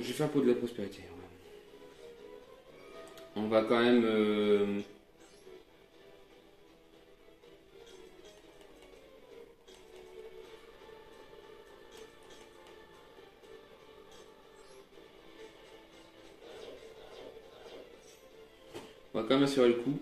J'ai fait un pot de la prospérité. On va quand même. On va quand même assurer le coup.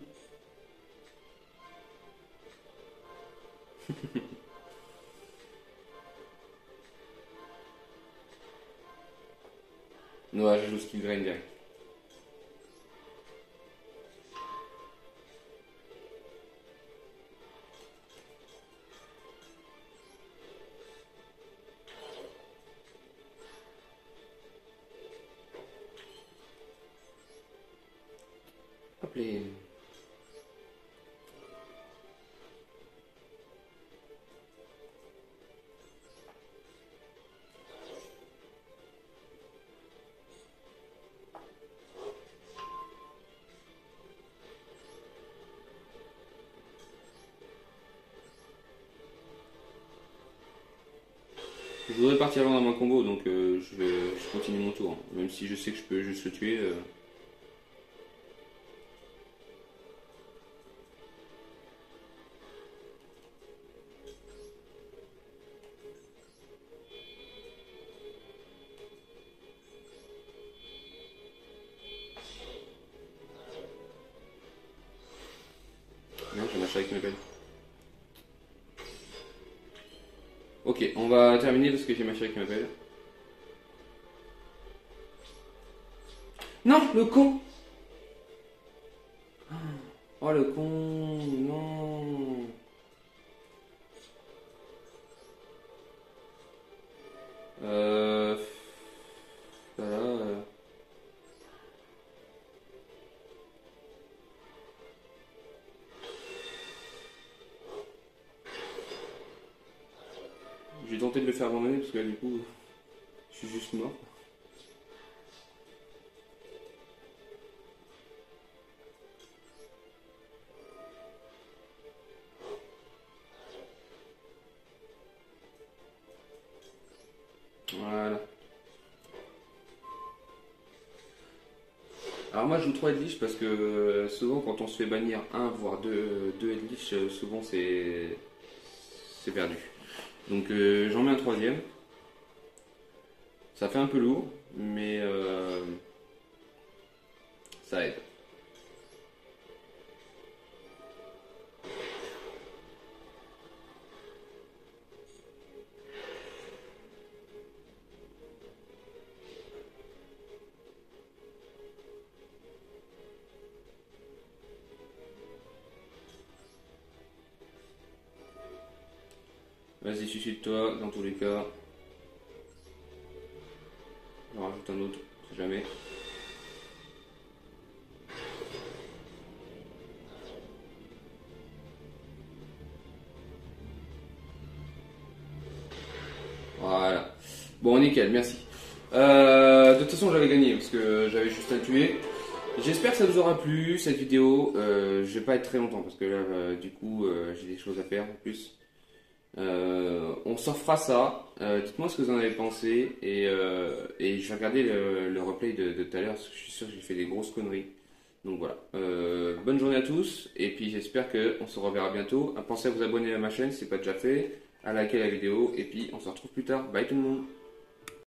Ouais, je joue skill drain direct. Hop là. Je voudrais partir loin dans mon combo, donc je continue mon tour. Même si je sais que je peux juste le tuer. chérie qui m'appelle. Ok, on va terminer parce que j'ai ma chérie qui m'appelle. Non, le con. Oh le con, non. Voilà. J'ai tenté de le faire abandonner parce que là, du coup, je suis juste mort. Voilà. Alors moi je joue 3 headlish parce que souvent quand on se fait bannir un voire deux headlish, souvent c'est perdu. Donc j'en mets un troisième. Ça fait un peu lourd, mais ça aide. Vas-y, suicide-toi dans tous les cas. J'en rajoute un autre, si jamais. Voilà. Bon, nickel, merci. De toute façon, j'avais gagné parce que j'avais juste à le tuer. J'espère que ça vous aura plu cette vidéo. Je vais pas être très longtemps parce que là, du coup, j'ai des choses à faire en plus. On s'en fera ça. Dites-moi ce que vous en avez pensé et je vais regarder le replay de tout à l'heure parce que je suis sûr que j'ai fait des grosses conneries. Donc voilà. Bonne journée à tous et puis j'espère qu'on se reverra bientôt. Pensez à vous abonner à ma chaîne si ce n'est pas déjà fait, à liker la vidéo et puis on se retrouve plus tard. Bye tout le monde.